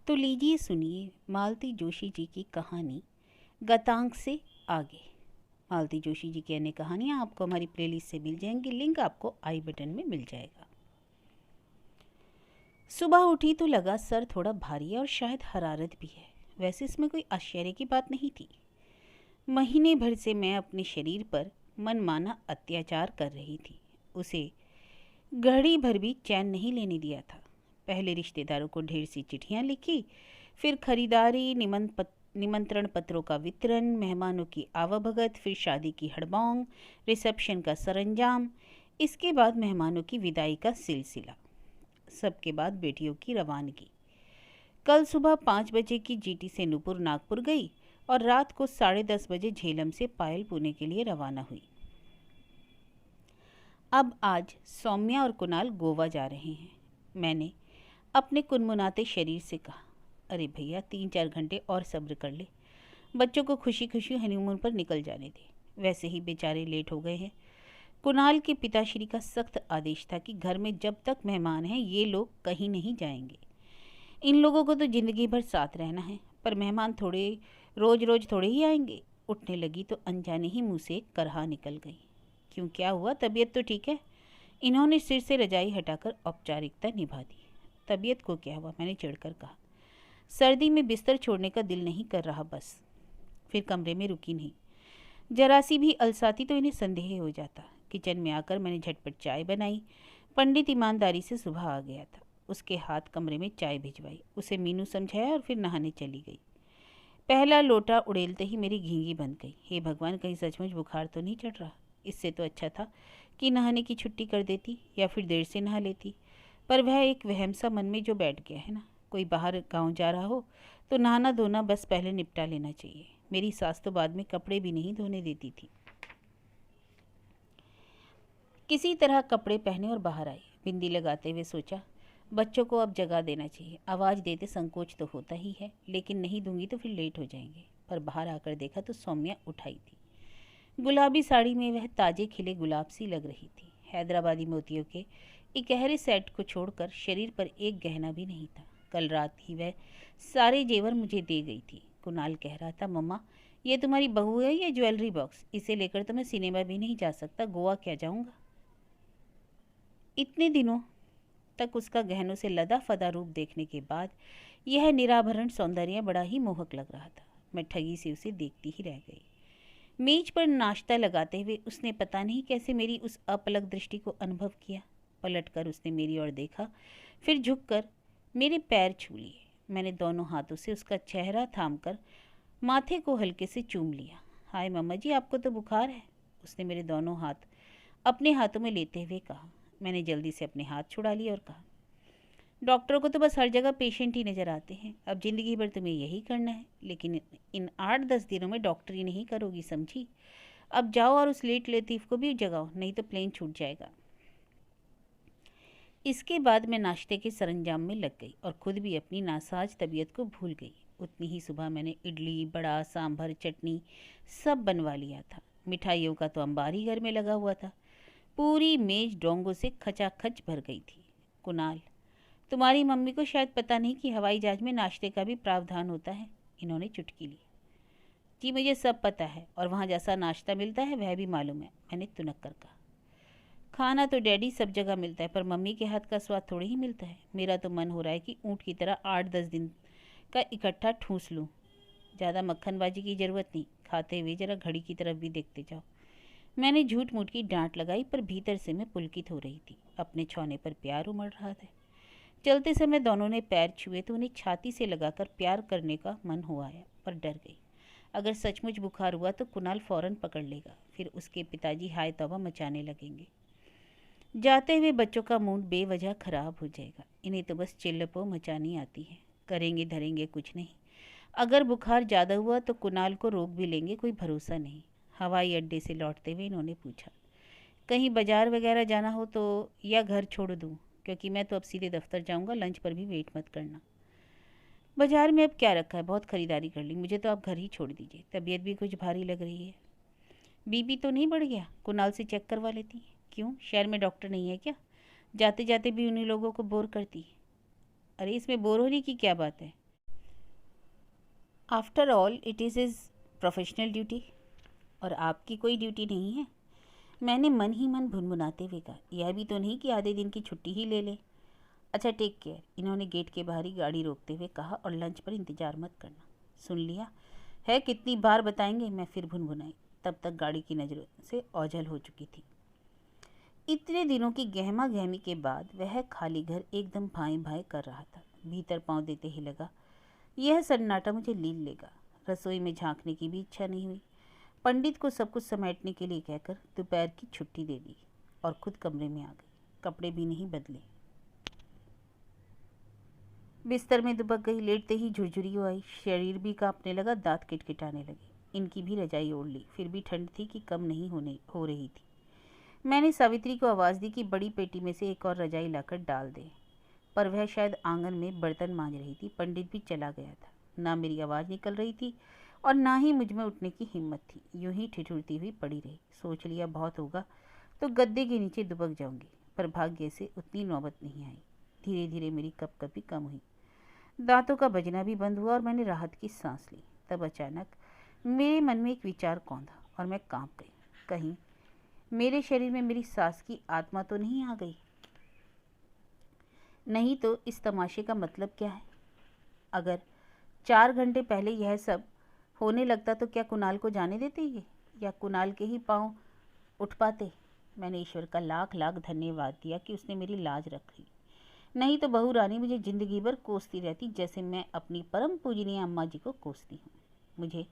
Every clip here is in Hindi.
तो लीजिए सुनिए मालती जोशी जी की कहानी गतांक से आगे। मालती जोशी जी की अन्य कहानियाँ आपको हमारी प्लेलिस्ट से मिल जाएंगी, लिंक आपको आई बटन में मिल जाएगा। सुबह उठी तो लगा सर थोड़ा भारी है और शायद हरारत भी है। वैसे इसमें कोई आश्चर्य की बात नहीं थी। महीने भर से मैं अपने शरीर पर मनमाना अत्याचार कर रही थी। उसे घड़ी भर भी चैन नहीं लेने दिया था। पहले रिश्तेदारों को ढेर सी चिट्ठियाँ लिखी, फिर खरीदारी, निमंत्रण पत्रों का वितरण, मेहमानों की आवभगत, फिर शादी की हड़बौंग, रिसेप्शन का सरंजाम, इसके बाद मेहमानों की विदाई का सिलसिला, सबके बाद बेटियों की रवानगी। कल सुबह 5 बजे की जीटी से नूपुर नागपुर गई और रात को 10:30 बजे झेलम से पायल पुणे के लिए रवाना हुई। अब आज सौम्या और कुणाल गोवा जा रहे हैं। मैंने अपने कुनमुनाते शरीर से कहा, अरे भैया 3-4 घंटे और सब्र कर ले, बच्चों को खुशी खुशी हनीमून पर निकल जाने दे, वैसे ही बेचारे लेट हो गए हैं। कुणाल के पिताश्री का सख्त आदेश था कि घर में जब तक मेहमान हैं ये लोग कहीं नहीं जाएंगे। इन लोगों को तो ज़िंदगी भर साथ रहना है, पर मेहमान थोड़े रोज रोज थोड़े ही आएंगे। उठने लगी तो अनजाने ही मुँह से एक करहा निकल गई। क्यों, क्या हुआ? तबीयत तो ठीक है? इन्होंने सिर से रजाई हटाकर औपचारिकता निभा दी। तबीयत को क्या हुआ, मैंने चिढ़कर कहा। सर्दी में बिस्तर छोड़ने का दिल नहीं कर रहा बस। फिर कमरे में रुकी नहीं। जरा सी भी अलसाती तो इन्हें संदेह हो जाता। किचन में आकर मैंने झटपट चाय बनाई। पंडित ईमानदारी से सुबह आ गया था। उसके हाथ कमरे में चाय भिजवाई, उसे मीनू समझाया और फिर नहाने चली गई। पहला लोटा उड़ेलते ही मेरी घींगी बंद गई। हे भगवान, कहीं सचमुच बुखार तो नहीं चढ़ रहा। इससे तो अच्छा था कि नहाने की छुट्टी कर देती या फिर देर से नहा लेती, पर वह एक वहम सा मन में जो बैठ गया है ना, कोई बाहर गांव जा रहा हो तो नहाना धोना बस पहले निपटा लेना चाहिए। मेरी सास तो बाद में कपड़े भी नहीं धोने देती थी। किसी तरह कपड़े पहने और बाहर आई। बिंदी लगाते हुए सोचा, बच्चों को अब जगा देना चाहिए। आवाज़ देते संकोच तो होता ही है, लेकिन नहीं दूंगी तो फिर लेट हो जाएंगे। पर बाहर आकर देखा तो सौम्या उठाई थी। गुलाबी साड़ी में वह ताजे खिले गुलाब सी लग रही थी। हैदराबादी मोतियों के इकहरे सेट को छोड़कर शरीर पर एक गहना भी नहीं था। कल रात ही वह सारे जेवर मुझे दे गई थी। कुणाल कह रहा था, मम्मा ये तुम्हारी बहू है या ज्वेलरी बॉक्स? इसे लेकर तो मैं सिनेमा भी नहीं जा सकता, गोवा क्या जाऊंगा। इतने दिनों तक उसका गहनों से लदा फदा रूप देखने के बाद यह निराभरण सौंदर्य बड़ा ही मोहक लग रहा था। मैं ठगी से उसे देखती ही रह गई। मेज पर नाश्ता लगाते हुए उसने पता नहीं कैसे मेरी उस अपलक दृष्टि को अनुभव किया। पलटकर उसने मेरी ओर देखा, फिर झुककर मेरे पैर छू लिए। मैंने दोनों हाथों से उसका चेहरा थामकर माथे को हल्के से चूम लिया। हाय मम्मा जी, आपको तो बुखार है, उसने मेरे दोनों हाथ अपने हाथों में लेते हुए कहा। मैंने जल्दी से अपने हाथ छुड़ा लिए और कहा, डॉक्टरों को तो बस हर जगह पेशेंट ही नज़र आते हैं। अब ज़िंदगी भर तुम्हें यही करना है, लेकिन इन 8-10 दिनों में डॉक्टरी नहीं करोगी, समझी? अब जाओ और उस लेट लतीफ़ को भी जगाओ, नहीं तो प्लेन छूट जाएगा। इसके बाद मैं नाश्ते के सरंजाम में लग गई और खुद भी अपनी नासाज तबीयत को भूल गई। उतनी ही सुबह मैंने इडली, बड़ा, सांभर, चटनी सब बनवा लिया था। मिठाइयों का तो अंबार ही घर में लगा हुआ था। पूरी मेज डोंगों से खचाखच भर गई थी। कुणाल, तुम्हारी मम्मी को शायद पता नहीं कि हवाई जहाज में नाश्ते का भी प्रावधान होता है, इन्होंने चुटकी ली। जी मुझे सब पता है, और वहाँ जैसा नाश्ता मिलता है वह भी मालूम है, मैंने तुनक कर कहा। खाना तो डैडी सब जगह मिलता है, पर मम्मी के हाथ का स्वाद थोड़ी ही मिलता है। मेरा तो मन हो रहा है कि ऊँट की तरह 8-10 दिन का इकट्ठा ठूस लूँ। ज़्यादा मक्खनबाजी की ज़रूरत नहीं। खाते हुए ज़रा घड़ी की तरफ भी देखते जाओ। मैंने झूठ मूठ की डांट लगाई, पर भीतर से मैं पुलकित हो रही थी। अपने छौने पर प्यार उमड़ रहा था। चलते समय दोनों ने पैर छुए तो उन्हें छाती से लगाकर प्यार करने का मन हो आया, पर डर गई। अगर सचमुच बुखार हुआ तो कुणाल फौरन पकड़ लेगा, फिर उसके पिताजी हाय तौबा मचाने लगेंगे। जाते हुए बच्चों का मूड बेवजह खराब हो जाएगा। इन्हें तो बस चिल्लपो मचानी आती है, करेंगे धरेंगे कुछ नहीं। अगर बुखार ज़्यादा हुआ तो कुणाल को रोक भी लेंगे, कोई भरोसा नहीं। हवाई अड्डे से लौटते हुए इन्होंने पूछा, कहीं बाजार वगैरह जाना हो तो या घर छोड़ दूँ, क्योंकि मैं तो अब सीधे दफ्तर जाऊंगा, लंच पर भी वेट मत करना। बाजार में अब क्या रखा है, बहुत ख़रीदारी कर ली, मुझे तो आप घर ही छोड़ दीजिए। तबीयत भी कुछ भारी लग रही है। बीपी तो नहीं बढ़ गया? कुणाल से चेक करवा लेती। क्यों, शहर में डॉक्टर नहीं है क्या? जाते जाते भी उन्हीं लोगों को बोर करती है। अरे इसमें बोर होने की क्या बात है? After all it is his professional duty, और आपकी कोई ड्यूटी नहीं है। मैंने मन ही मन भुनभुनाते हुए कहा, यह भी तो नहीं कि आधे दिन की छुट्टी ही ले ले। अच्छा टेक केयर, इन्होंने गेट के बाहर ही गाड़ी रोकते हुए कहा, और लंच पर इंतज़ार मत करना। सुन लिया है, कितनी बार बताएंगे, मैं फिर भुनभुनाई। तब तक गाड़ी की नज़रों से ओझल हो चुकी थी। इतने दिनों की गहमा गहमी के बाद वह खाली घर एकदम भाएं भाएं कर रहा था। भीतर पाँव देते ही लगा, यह सन्नाटा मुझे लील लेगा। रसोई में झांकने की भी इच्छा नहीं हुई। पंडित को सब कुछ समेटने के लिए कहकर दोपहर की छुट्टी दे दी और खुद कमरे में आ गई। कपड़े भी नहीं बदले, बिस्तर में दुबक गई। लेटते ही झुरझुरी आई, शरीर भी कांपने लगा, दांत किटकिटाने लगे। इनकी भी रजाई ओढ़ ली, फिर भी ठंड थी कि कम नहीं हो रही थी। मैंने सावित्री को आवाज़ दी कि बड़ी पेटी में से एक और रजाई लाकर डाल दे, पर वह शायद आंगन में बर्तन मांज रही थी। पंडित भी चला गया था। ना मेरी आवाज़ निकल रही थी और ना ही मुझ में उठने की हिम्मत थी। यूं ही ठिठुरती हुई पड़ी रही। सोच लिया बहुत होगा तो गद्दे के नीचे दुबक जाऊंगी, पर भाग्य से उतनी नौबत नहीं आई। धीरे धीरे मेरी कपकपी कम हुई, दांतों का बजना भी बंद हुआ और मैंने राहत की सांस ली। तब अचानक मेरे मन में एक विचार कौंधा और मैं कांप गई। कहीं मेरे शरीर में मेरी सास की आत्मा तो नहीं आ गई? नहीं तो इस तमाशे का मतलब क्या है? अगर 4 घंटे पहले यह सब होने लगता तो क्या कुणाल को जाने देते ये, या कुणाल के ही पांव उठ पाते? मैंने ईश्वर का लाख लाख धन्यवाद दिया कि उसने मेरी लाज रखी। नहीं तो बहू रानी मुझे जिंदगी भर कोसती रहती, जैसे मैं अपनी परम पूजनीय अम्मा जी को कोसती हूँ। मुझे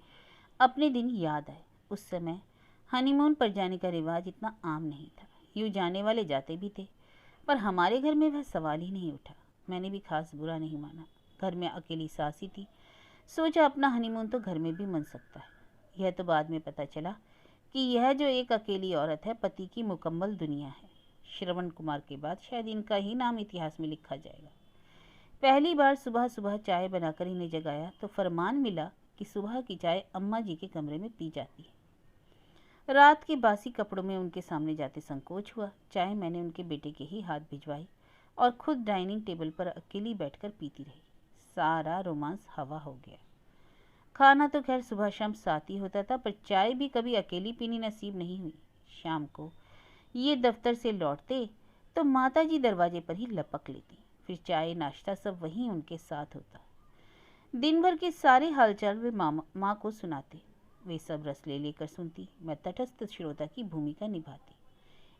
अपने दिन याद आए। उस समय हनीमून पर जाने का रिवाज इतना आम नहीं था। यूँ जाने वाले जाते भी थे, पर हमारे घर में वह सवाल ही नहीं उठा। मैंने भी खास बुरा नहीं माना। घर में अकेली सास ही थी। सोचा अपना हनीमून तो घर में भी मन सकता है। यह तो बाद में पता चला कि यह जो एक अकेली औरत है, पति की मुकम्मल दुनिया है। श्रवण कुमार के बाद शायद इनका ही नाम इतिहास में लिखा जाएगा। पहली बार सुबह सुबह चाय बनाकर इन्हें जगाया तो फरमान मिला कि सुबह की चाय अम्मा जी के कमरे में पी जाती है। रात के बासी कपड़ों में उनके सामने जाते संकोच हुआ। चाय मैंने उनके बेटे के ही हाथ भिजवाई और खुद डाइनिंग टेबल पर अकेली बैठकर पीती रही। सारा रोमांस हवा हो गया। खाना तो खैर सुबह शाम साथ ही होता था, पर चाय भी कभी अकेली पीनी नसीब नहीं हुई। शाम को ये दफ्तर से लौटते तो माता जी दरवाजे पर ही लपक लेती। फिर चाय नाश्ता सब वहीं उनके साथ होता। दिन भर के सारे हालचाल वे माँ को सुनाते। वे सब रस ले लेकर सुनती। मैं तटस्थ श्रोता की भूमिका निभाती।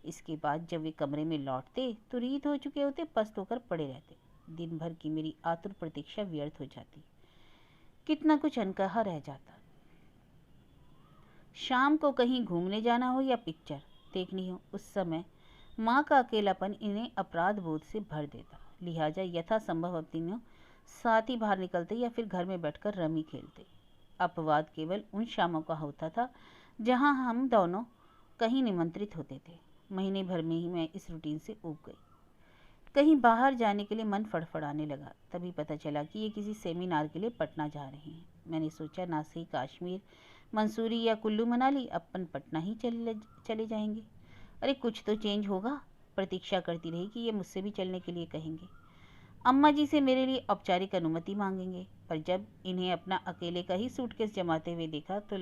इसके बाद जब वे कमरे में लौटते तो रीत हो चुके होते, पस्त होकर पड़े रहते। दिन भर की मेरी आतुर प्रतीक्षा व्यर्थ हो जाती। कितना कुछ अनकहा रह जाता। शाम को कहीं घूमने जाना हो या पिक्चर देखनी हो, उस समय माँ का अकेलापन इन्हें अपराध बोध से भर देता। लिहाजा यथासंभव अब तीनों साथ ही बाहर निकलते या फिर घर में बैठकर रमी खेलते। अपवाद केवल उन शामों का होता था जहाँ हम दोनों कहीं निमंत्रित होते थे। महीने भर में ही मैं इस रूटीन से ऊब गई। कहीं बाहर जाने के लिए मन फड़फड़ाने लगा। तभी पता चला कि ये किसी सेमिनार के लिए पटना जा रहे हैं। मैंने सोचा ना सही काश्मीर, मंसूरी या कुल्लू मनाली, अपन पटना ही चले जाएंगे। अरे कुछ तो चेंज होगा। प्रतीक्षा करती रही कि ये मुझसे भी चलने के लिए कहेंगे। अम्मा जी से मेरे लिए औपचारिक अनुमति मांगेंगे, पर जब इन्हें अपना अकेले का ही सूटकेस जमाते हुए देखा तो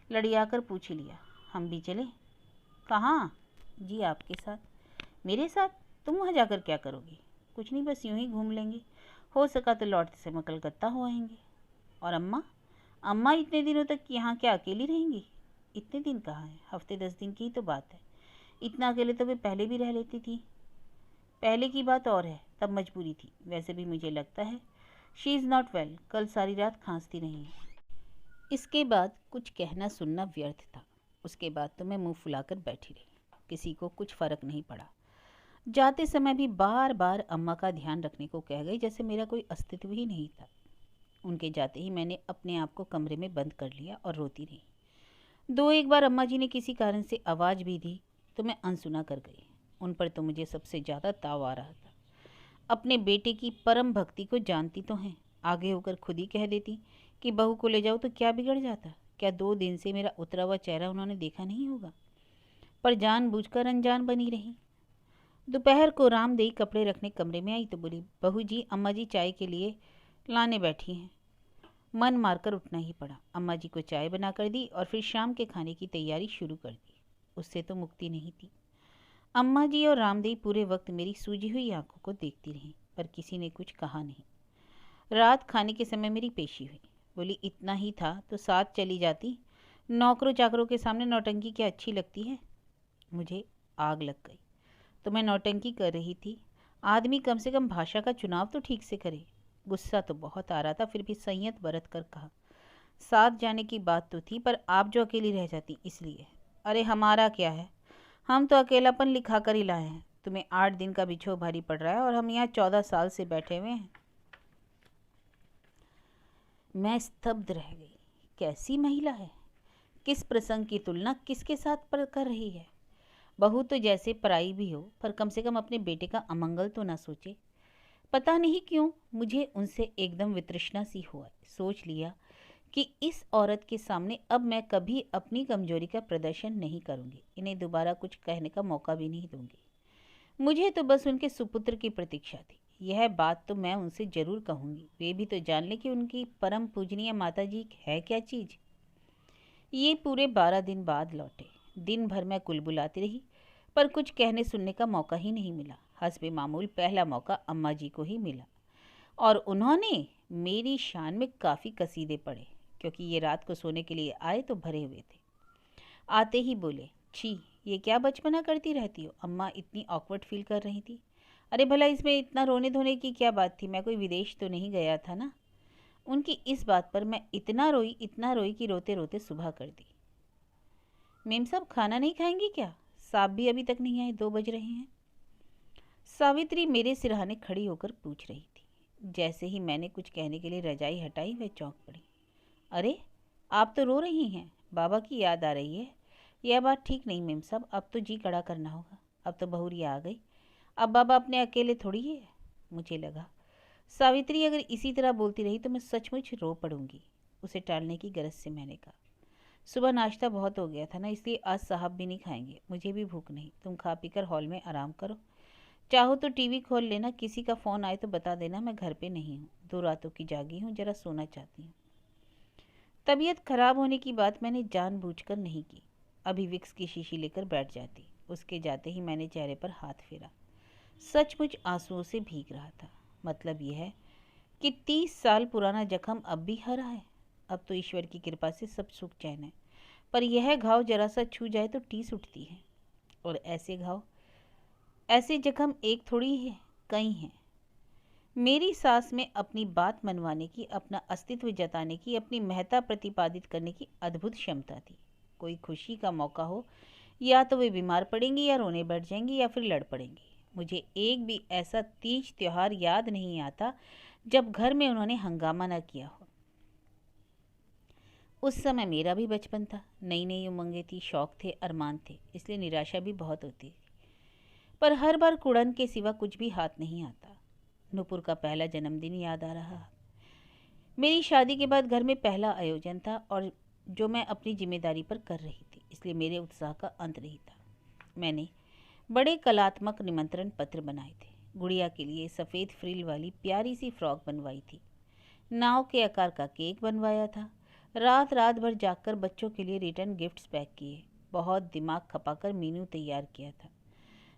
लड़ियाकर पूछ ही लिया, हम भी चलें? कहाँ? जी आपके साथ। मेरे साथ? तुम वहाँ जाकर क्या करोगी? कुछ नहीं, बस यूं ही घूम लेंगे। हो सका तो लौटते समय कलकत्ता हो आएंगे। और अम्मा? अम्मा इतने दिनों तक यहाँ क्या अकेली रहेंगी? इतने दिन कहाँ है, हफ्ते 10 दिन की ही तो बात है। इतना अकेले तो वे पहले भी रह लेती थी। पहले की बात और है, तब मजबूरी थी। वैसे भी मुझे लगता है शी इज़ नॉट वेल। कल सारी रात खांसती रही है। इसके बाद कुछ कहना सुनना व्यर्थ था। उसके बाद तो मैं मुंह फुलाकर बैठी रही। किसी को कुछ फर्क नहीं पड़ा। जाते समय भी बार बार अम्मा का ध्यान रखने को कह गई, जैसे मेरा कोई अस्तित्व ही नहीं था। उनके जाते ही मैंने अपने आप को कमरे में बंद कर लिया और रोती रही। 2-1 बार अम्मा जी ने किसी कारण से आवाज़ भी दी तो मैं अनसुना कर गई। उन पर तो मुझे सबसे ज़्यादा ताव आ रहा था। अपने बेटे की परम भक्ति को जानती तो हैं, आगे होकर खुद ही कह देती कि बहू को ले जाओ तो क्या बिगड़ जाता? क्या 2 दिन से मेरा उतरा हुआ चेहरा उन्होंने देखा नहीं होगा? पर जानबूझकर अनजान बनी रही। दोपहर को रामदेई कपड़े रखने कमरे में आई तो बोली, बहू जी अम्मा जी चाय के लिए लाने बैठी हैं। मन मारकर उठना ही पड़ा। अम्मा जी को चाय बनाकर दी और फिर शाम के खाने की तैयारी शुरू कर दी। उससे तो मुक्ति नहीं थी। अम्मा जी और रामदेव पूरे वक्त मेरी सूजी हुई आंखों को देखती रहीं, पर किसी ने कुछ कहा नहीं। रात खाने के समय मेरी पेशी हुई। बोली, इतना ही था तो साथ चली जाती। नौकरों चाकरों के सामने नौटंकी क्या अच्छी लगती है? मुझे आग लग गई। तो मैं नौटंकी कर रही थी? आदमी कम से कम भाषा का चुनाव तो ठीक से करे। गुस्सा तो बहुत आ रहा था, फिर भी संयत बरत कर कहा, साथ जाने की बात तो थी, पर आप जो अकेली रह जाती इसलिए। अरे हमारा क्या है, हम तो अकेलापन लिखा कर ही लाए हैं। तुम्हें 8 दिन का बिछो भारी पड़ रहा है और हम यहाँ 14 साल से बैठे हुए हैं। मैं स्तब्ध रह गई। कैसी महिला है, किस प्रसंग की तुलना किसके साथ पर कर रही है? बहू तो जैसे पराई भी हो, पर कम से कम अपने बेटे का अमंगल तो ना सोचे। पता नहीं क्यों मुझे उनसे एकदम वितृष्णा सी हुआ। सोच लिया कि इस औरत के सामने अब मैं कभी अपनी कमजोरी का प्रदर्शन नहीं करूंगी। इन्हें दोबारा कुछ कहने का मौका भी नहीं दूंगी। मुझे तो बस उनके सुपुत्र की प्रतीक्षा थी। यह बात तो मैं उनसे जरूर कहूंगी। वे भी तो जान ले कि उनकी परम पूजनीय माता जी है क्या चीज। ये पूरे 12 दिन बाद लौटे। दिन भर मैं कुलबुलाती रही, पर कुछ कहने सुनने का मौका ही नहीं मिला। हस्बे मामूल पहला मौका अम्मा जी को ही मिला और उन्होंने मेरी शान में काफ़ी कसीदे पढ़े, क्योंकि ये रात को सोने के लिए आए तो भरे हुए थे। आते ही बोले, छी ये क्या बचपना करती रहती हो? अम्मा इतनी ऑकवर्ड फील कर रही थी। अरे भला इसमें इतना रोने धोने की क्या बात थी? मैं कोई विदेश तो नहीं गया था ना। उनकी इस बात पर मैं इतना रोई कि रोते रोते सुबह कर दी। मेम साहब खाना नहीं खाएंगी क्या? साहब भी अभी तक नहीं आए, 2 बज रहे हैं। सावित्री मेरे सिरहाने खड़ी होकर पूछ रही थी। जैसे ही मैंने कुछ कहने के लिए रजाई हटाई, वह चौंक पड़ी। अरे आप तो रो रही हैं, बाबा की याद आ रही है? यह बात ठीक नहीं मेम साहब, अब तो जी कड़ा करना होगा। अब तो बहुरिया आ गई, अब बाबा अपने अकेले थोड़ी है। मुझे लगा सावित्री अगर इसी तरह बोलती रही तो मैं सचमुच रो पड़ूंगी। उसे टालने की गरज से मैंने कहा, सुबह नाश्ता बहुत हो गया था ना, इसलिए आज साहब भी नहीं खाएंगे। मुझे भी भूख नहीं, तुम खा पीकर हॉल में आराम करो। चाहो तो टीवी खोल लेना, किसी का फ़ोन आए तो बता देना मैं घर पे नहीं हूँ। 2 रातों की जागी हूँ, जरा सोना चाहती हूँ। तबीयत खराब होने की बात मैंने जानबूझकर नहीं की। अभी विक्स की शीशी लेकर बैठ जाती। उसके जाते ही मैंने चेहरे पर हाथ फेरा। सचमुच आंसुओं से भीग रहा था। मतलब यह है कि 30 साल पुराना जख्म अब भी हरा है। अब तो ईश्वर की कृपा से सब सुख चैन है, पर यह घाव जरा सा छू जाए तो टीस उठती है। और ऐसे जख्म एक थोड़ी है, कई हैं। मेरी सास में अपनी बात मनवाने की, अपना अस्तित्व जताने की, अपनी महत्ता प्रतिपादित करने की अद्भुत क्षमता थी। कोई खुशी का मौका हो, या तो वे बीमार पड़ेंगी या रोने बैठ जाएंगी या फिर लड़ पड़ेंगी। मुझे एक भी ऐसा तीज त्योहार याद नहीं आता जब घर में उन्होंने हंगामा न किया हो। उस समय मेरा भी बचपन था, नई नई उमंगें थी, शौक थे, अरमान थे, इसलिए निराशा भी बहुत होती थी। पर हर बार कुड़न के सिवा कुछ भी हाथ नहीं आता। नूपुर का पहला जन्मदिन याद आ रहा। मेरी शादी के बाद घर में पहला आयोजन था और जो मैं अपनी जिम्मेदारी पर कर रही थी, इसलिए मेरे उत्साह का अंत नहीं था। मैंने बड़े कलात्मक निमंत्रण पत्र बनाए थे। गुड़िया के लिए सफ़ेद फ्रिल वाली प्यारी सी फ्रॉक बनवाई थी। नाव के आकार का केक बनवाया था। रात रात भर जागकर बच्चों के लिए रिटर्न गिफ्ट्स पैक किए। बहुत दिमाग खपाकर मीनू तैयार किया था।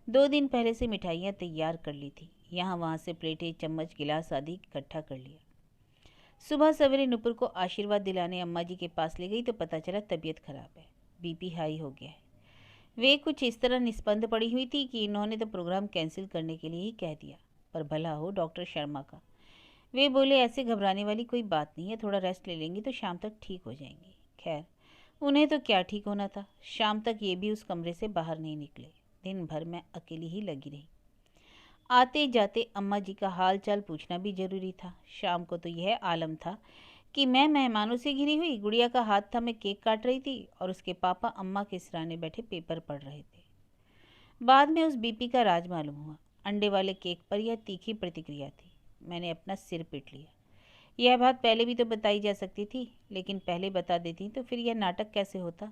2 दिन पहले से मिठाइयाँ तैयार कर ली थी। यहाँ वहाँ से प्लेटें, चम्मच, गिलास आदि इकट्ठा कर लिया। सुबह सवेरे नुपुर को आशीर्वाद दिलाने अम्मा जी के पास ले गई तो पता चला तबीयत खराब है, बीपी हाई हो गया है। वे कुछ इस तरह निस्पंद पड़ी हुई थी कि इन्होंने तो प्रोग्राम कैंसिल करने के लिए ही कह दिया। पर भला हो डॉक्टर शर्मा का। वे बोले, ऐसे घबराने वाली कोई बात नहीं है, थोड़ा रेस्ट ले लेंगी तो शाम तक ठीक हो जाएंगी। खैर उन्हें तो क्या ठीक होना था, शाम तक ये भी उस कमरे से बाहर नहीं निकले। दिन भर मैं अकेली ही लगी रही। आते जाते अम्मा जी का हाल चाल पूछना भी जरूरी था। शाम को तो यह आलम था कि मैं मेहमानों से घिरी हुई, गुड़िया का हाथ था, मैं केक काट रही थी और उसके पापा अम्मा के सिराने बैठे पेपर पढ़ रहे थे। बाद में उस बीपी का राज मालूम हुआ। अंडे वाले केक पर यह तीखी प्रतिक्रिया थी। मैंने अपना सिर पीट लिया। यह बात पहले भी तो बताई जा सकती थी, लेकिन पहले बता देती तो फिर यह नाटक कैसे होता।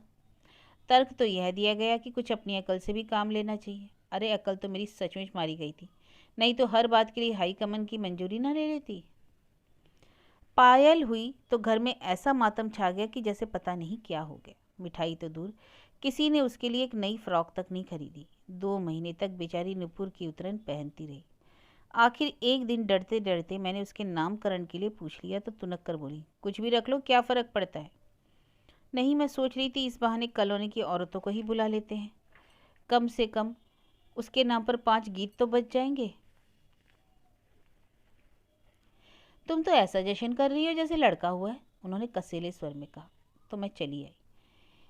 तर्क तो यह दिया गया कि कुछ अपनी अकल से भी काम लेना चाहिए। अरे अकल तो मेरी सचमुच मारी गई थी, नहीं तो हर बात के लिए हाई कमान की मंजूरी ना ले लेती। पायल हुई तो घर में ऐसा मातम छा गया कि जैसे पता नहीं क्या हो गया। मिठाई तो दूर, किसी ने उसके लिए एक नई फ्रॉक तक नहीं खरीदी। 2 महीने तक बेचारी नुपुर की उतरन पहनती रही। आखिर एक दिन डरते डरते मैंने उसके नामकरण के लिए पूछ लिया तो तुनक कर बोली, कुछ भी रख लो, क्या फ़र्क पड़ता है। नहीं, मैं सोच रही थी इस बहाने कॉलोनी की औरतों को ही बुला लेते हैं, कम से कम उसके नाम पर 5 गीत तो बच जाएंगे। तुम तो ऐसा जश्न कर रही हो जैसे लड़का हुआ है, उन्होंने कसेले स्वर में कहा। तो मैं चली आई।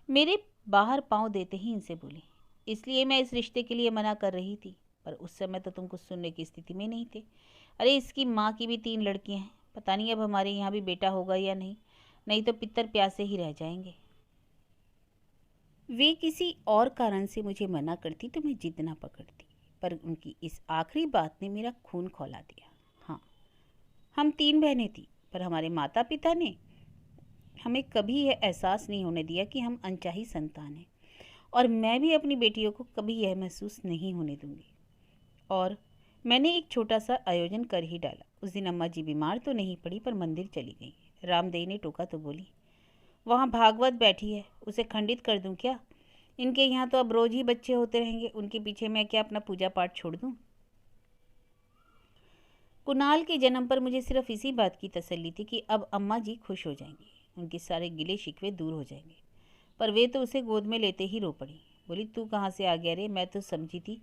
मेरे बाहर पांव देते ही इनसे बोली, इसलिए मैं इस रिश्ते के लिए मना कर रही थी, पर उस समय तो तुम कुछ सुनने की स्थिति में नहीं थे। अरे इसकी माँ की भी 3 लड़कियां हैं, पता नहीं अब हमारे यहाँ भी बेटा होगा या नहीं, नहीं तो पितर प्यासे ही रह जाएंगे। वे किसी और कारण से मुझे मना करती तो मैं जिद ना पकड़ती, पर उनकी इस आखिरी बात ने मेरा खून खौला दिया। हाँ, हम 3 बहनें थी, पर हमारे माता पिता ने हमें कभी यह एहसास नहीं होने दिया कि हम अनचाही संतान हैं, और मैं भी अपनी बेटियों को कभी यह महसूस नहीं होने दूंगी। और मैंने एक छोटा सा आयोजन कर ही डाला। उस दिन अम्मा जी बीमार तो नहीं पड़ी, पर मंदिर चली गई। रामदेई ने टोका तो बोली, वहाँ भागवत बैठी है, उसे खंडित कर दूं क्या? इनके यहाँ तो अब रोज ही बच्चे होते रहेंगे, उनके पीछे मैं क्या अपना पूजा पाठ छोड़ दूं? कुणाल के जन्म पर मुझे सिर्फ इसी बात की तसल्ली थी कि अब अम्मा जी खुश हो जाएंगी, उनके सारे गिले शिकवे दूर हो जाएंगे। पर वे तो उसे गोद में लेते ही रो पड़ी। बोली, तू कहाँ से आ गया रे? मैं तो समझी थी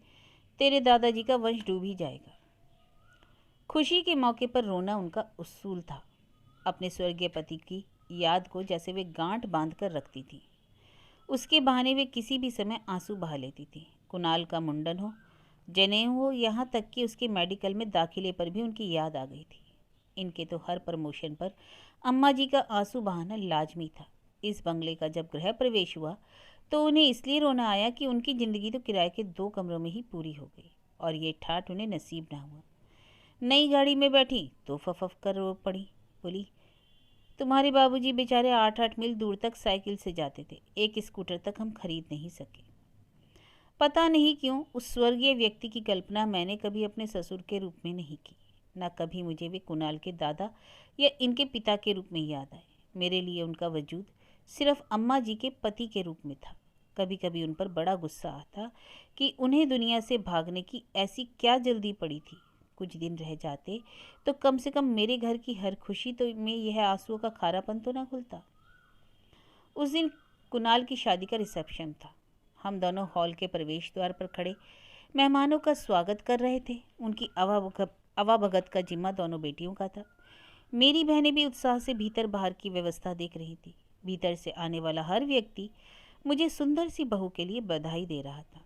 तेरे दादाजी का वंश डूब ही जाएगा। खुशी के मौके पर रोना उनका उसूल था। अपने स्वर्गीय पति की याद को जैसे वे गांठ बांध कर रखती थी। उसके बहाने वे किसी भी समय आंसू बहा लेती थी। कुणाल का मुंडन हो, जनेऊ हो, यहाँ तक कि उसके मेडिकल में दाखिले पर भी उनकी याद आ गई थी। इनके तो हर प्रमोशन पर अम्मा जी का आंसू बहाना लाजमी था। इस बंगले का जब गृह प्रवेश हुआ तो उन्हें इसलिए रोना आया कि उनकी ज़िंदगी तो किराए के 2 कमरों में ही पूरी हो गई, और ये ठाठ उन्हें नसीब ना हुआ। नई गाड़ी में बैठी तो फफफ कर रो पड़ी। बोली, तुम्हारे बाबूजी बेचारे 8-8 मील दूर तक साइकिल से जाते थे, एक स्कूटर तक हम खरीद नहीं सके। पता नहीं क्यों उस स्वर्गीय व्यक्ति की कल्पना मैंने कभी अपने ससुर के रूप में नहीं की। न कभी मुझे वे कुणाल के दादा या इनके पिता के रूप में याद आए। मेरे लिए उनका वजूद सिर्फ अम्मा जी के पति के रूप में था। कभी कभी उन पर बड़ा गुस्सा आता कि उन्हें दुनिया से भागने की ऐसी क्या जल्दी पड़ी थी। कुछ दिन रह जाते तो कम से कम मेरे घर की हर खुशी तो में यह आंसुओं का खारापन तो न घुलता। उस दिन कुणाल की शादी का रिसेप्शन था। हम दोनों हॉल के प्रवेश द्वार पर खड़े मेहमानों का स्वागत कर रहे थे। उनकी आवाभगत का जिम्मा दोनों बेटियों का था। मेरी बहनें भी उत्साह से भीतर बाहर की व्यवस्था देख रही थी। भीतर से आने वाला हर व्यक्ति मुझे सुंदर सी बहू के लिए बधाई दे रहा था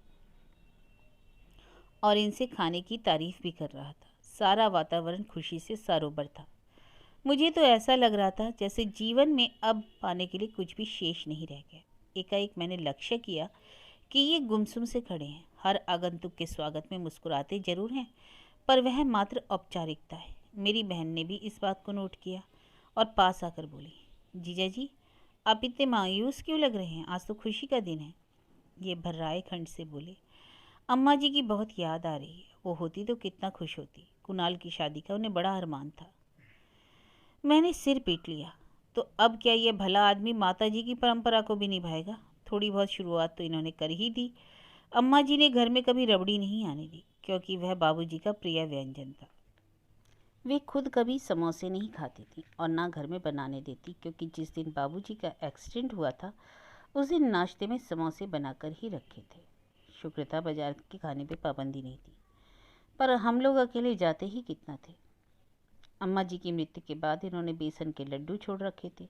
और इनसे खाने की तारीफ भी कर रहा था। सारा वातावरण खुशी से सरोबर था। मुझे तो ऐसा लग रहा था जैसे जीवन में अब पाने के लिए कुछ भी शेष नहीं रह गया। एकाएक मैंने लक्ष्य किया कि ये गुमसुम से खड़े हैं। हर आगंतुक के स्वागत में मुस्कुराते जरूर हैं, पर वह मात्र औपचारिकता है। मेरी बहन ने भी इस बात को नोट किया और पास आकर बोली, जीजा जी, आप इतने मायूस क्यों लग रहे हैं? आज तो खुशी का दिन है। ये भर्राए खंड से बोले, अम्मा जी की बहुत याद आ रही है। वो होती तो कितना खुश होती। कुणाल की शादी का उन्हें बड़ा अरमान था। मैंने सिर पीट लिया। तो अब क्या ये भला आदमी माता जी की परंपरा को भी निभाएगा? थोड़ी बहुत शुरुआत तो इन्होंने कर ही दी। अम्मा जी ने घर में कभी रबड़ी नहीं आने दी, क्योंकि वह बाबूजी का प्रिय व्यंजन था। वे खुद कभी समोसे नहीं खाती थी और ना घर में बनाने देती, क्योंकि जिस दिन बाबूजी का एक्सीडेंट हुआ था उस दिन नाश्ते में समोसे बनाकर ही रखे थे। शुक्र था बाजार के खाने पे पाबंदी नहीं थी, पर हम लोग अकेले जाते ही कितना थे। अम्मा जी की मृत्यु के बाद इन्होंने बेसन के लड्डू छोड़ रखे थे।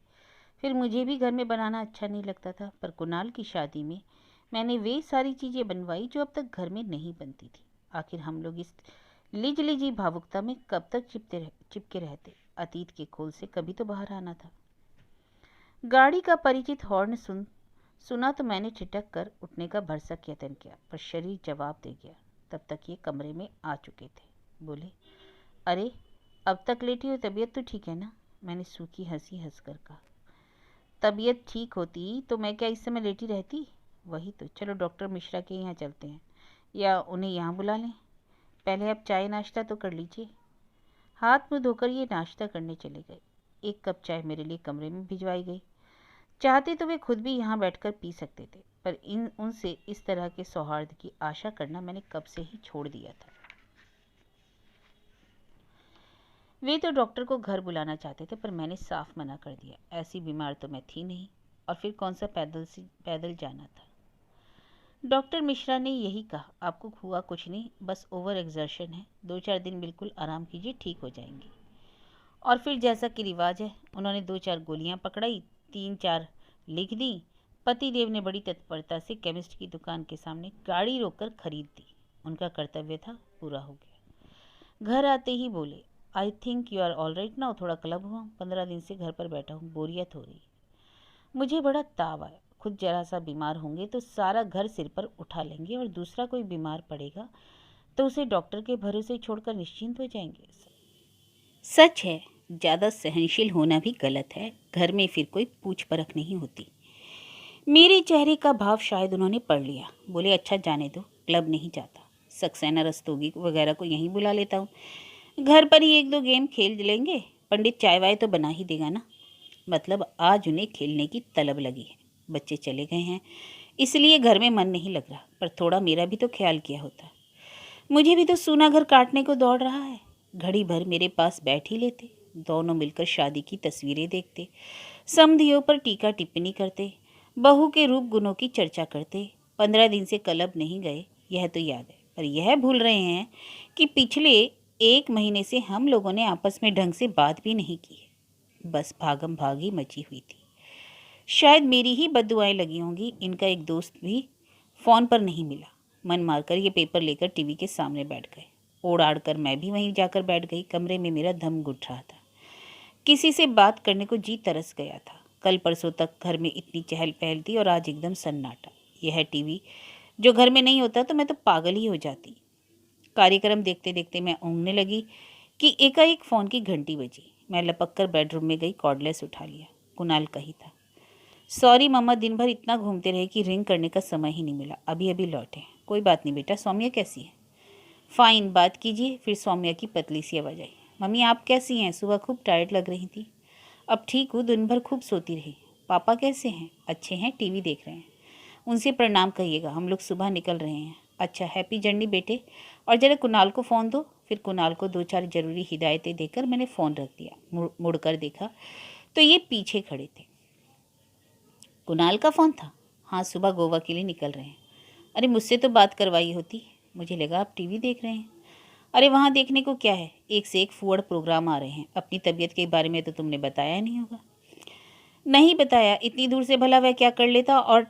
फिर मुझे भी घर में बनाना अच्छा नहीं लगता था, पर कुणाल की शादी में मैंने वे सारी चीज़ें बनवाई जो अब तक घर में नहीं बनती थी। आखिर हम लोग इस लिजी भावुकता में कब तक चिपके रहते? अतीत के खोल से कभी तो बाहर आना था। गाड़ी का परिचित हॉर्न सुना तो मैंने ठिठक कर उठने का भरसक यत्न किया, पर शरीर जवाब दे गया। तब तक ये कमरे में आ चुके थे। बोले, अरे अब तक लेटी हो, तबीयत तो ठीक है ना? मैंने सूखी हंसी हंसकर कहा, तबीयत ठीक होती तो मैं क्या इस समय लेटी रहती? वही तो। चलो डॉक्टर मिश्रा के यहाँ चलते हैं, या उन्हें यहाँ बुला लें। पहले आप चाय नाश्ता तो कर लीजिए। हाथ मुँह धोकर ये नाश्ता करने चले गए। 1 कप चाय मेरे लिए कमरे में भिजवाई गई। चाहते तो वे खुद भी यहाँ बैठकर पी सकते थे, पर उनसे इस तरह के सौहार्द की आशा करना मैंने कब से ही छोड़ दिया था। वे तो डॉक्टर को घर बुलाना चाहते थे, पर मैंने साफ मना कर दिया। ऐसी बीमार तो मैं थी नहीं, और फिर कौन सा पैदल जाना था। डॉक्टर मिश्रा ने यही कहा, आपको हुआ कुछ नहीं, बस ओवर एक्सर्शन है, 2-4 दिन बिल्कुल आराम कीजिए, ठीक हो जाएंगे। और फिर जैसा कि रिवाज है, उन्होंने 2-4 गोलियां पकड़ाई, 3-4 लिख दी। पतिदेव ने बड़ी तत्परता से केमिस्ट की दुकान के सामने गाड़ी रोककर खरीद दी। उनका कर्तव्य था, पूरा हो गया। घर आते ही बोले, I think you are all right now, थोड़ा क्लब हुआ, 15 दिन से घर पर बैठा हूँ, बोरियत हो रही है। मुझे बड़ा ताव आया, खुद जरा सा बीमार होंगे तो सारा घर सिर पर उठा लेंगे, और दूसरा कोई बीमार पड़ेगा तो उसे डॉक्टर के भरोसे छोड़कर निश्चिंत हो जाएंगे। सच है, ज़्यादा सहनशील होना भी गलत है। घर में फिर कोई पूछ परख नहीं होती। मेरे चेहरे का भाव शायद उन्होंने पढ़ लिया। बोले, अच्छा जाने दो, क्लब नहीं जाता, सक्सेना रस्तोगी वगैरह को यहीं बुला लेता हूँ, घर पर ही 1-2 गेम खेल लेंगे, पंडित चाय वाय तो बना ही देगा ना। मतलब आज उन्हें खेलने की तलब लगी है। बच्चे चले गए हैं, इसलिए घर में मन नहीं लग रहा, पर थोड़ा मेरा भी तो ख्याल किया होता। मुझे भी तो सूना घर काटने को दौड़ रहा है। घड़ी भर मेरे पास बैठ ही लेते, दोनों मिलकर शादी की तस्वीरें देखते, समधियों पर टीका टिप्पणी करते, बहू के रूप गुणों की चर्चा करते। 15 दिन से क्लब नहीं गए, यह तो याद है, पर यह भूल रहे हैं कि पिछले 1 महीने से हम लोगों ने आपस में ढंग से बात भी नहीं की है। बस भागम भागी मची हुई थी। शायद मेरी ही बद्दुआएं लगी होंगी। इनका एक दोस्त भी फ़ोन पर नहीं मिला। मन मारकर ये पेपर लेकर टीवी के सामने बैठ गए। ओढ़ आड़ कर मैं भी वहीं जाकर बैठ गई। कमरे में मेरा दम घुट रहा था। किसी से बात करने को जी तरस गया था। कल परसों तक घर में इतनी चहल पहल थी और आज एकदम सन्नाटा। यह टीवी जो घर में नहीं होता तो मैं तो पागल ही हो जाती। कार्यक्रम देखते देखते मैं ऊँघने लगी कि एकाएक फ़ोन की घंटी बजी। मैं लपक कर बेडरूम में गई, कॉर्डलेस उठा लिया। कुणाल का ही था। सॉरी मम्मा, दिन भर इतना घूमते रहे कि रिंग करने का समय ही नहीं मिला, अभी अभी लौटे। कोई बात नहीं बेटा, सौम्या कैसी है? फाइन, बात कीजिए। फिर सौम्या की पतली सी आवाज़ आई, मम्मी आप कैसी हैं? सुबह खूब टायर्ड लग रही थी। अब ठीक हूँ, दिन भर खूब सोती रही। पापा कैसे हैं? अच्छे हैं, टीवी देख रहे हैं। उनसे प्रणाम कहिएगा, हम लोग सुबह निकल रहे हैं। अच्छा, हैप्पी जर्नी बेटे। और जरा कुणाल को फ़ोन दो। फिर कुणाल को 2-4 ज़रूरी हिदायतें देकर मैंने फ़ोन रख दिया। मुड़कर देखा तो ये पीछे खड़े थे। कुणाल का फ़ोन था? हाँ, सुबह गोवा के लिए निकल रहे हैं। अरे मुझसे तो बात करवाई होती, मुझे लगा आप टीवी देख रहे हैं। अरे वहाँ देखने को क्या है, एक से एक फूहड़ प्रोग्राम आ रहे हैं। अपनी तबीयत के बारे में तो तुमने बताया नहीं होगा। नहीं बताया, इतनी दूर से भला वह क्या कर लेता। और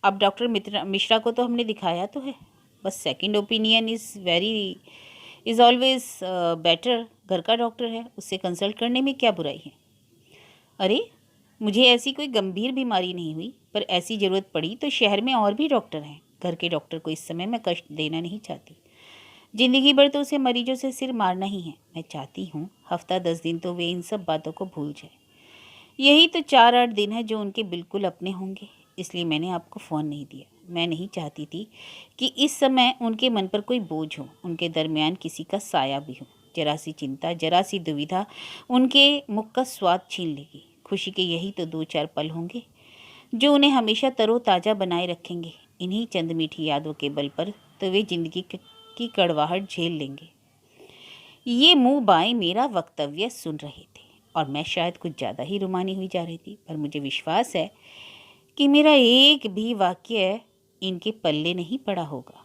अब डॉक्टर मिश्रा को तो हमने दिखाया तो है। बस second opinion is always better. घर का डॉक्टर है, उससे कंसल्ट करने में क्या बुराई है। अरे मुझे ऐसी कोई गंभीर बीमारी नहीं हुई, पर ऐसी ज़रूरत पड़ी तो शहर में और भी डॉक्टर हैं। घर के डॉक्टर को इस समय मैं कष्ट देना नहीं चाहती। ज़िंदगी भर तो उसे मरीजों से सिर मारना ही है। मैं चाहती हूँ हफ्ता 10 दिन तो वे इन सब बातों को भूल जाए। यही तो 4-8 दिन है जो उनके बिल्कुल अपने होंगे। इसलिए मैंने आपको फ़ोन नहीं दिया। मैं नहीं चाहती थी कि इस समय उनके मन पर कोई बोझ हो, उनके दरमियान किसी का साया भी हो। जरा सी चिंता, जरा सी दुविधा उनके मुख का स्वाद छीन लेगी। खुशी के यही तो 2-4 पल होंगे जो उन्हें हमेशा तरोताज़ा बनाए रखेंगे। इन्हीं चंद मीठी यादों के बल पर तो वे जिंदगी की कड़वाहट झेल लेंगे। ये मुंह बाएं मेरा वक्तव्य सुन रहे थे और मैं शायद कुछ ज़्यादा ही रुमानी हुई जा रही थी, पर मुझे विश्वास है कि मेरा एक भी वाक्य इनके पल्ले नहीं पड़ा होगा।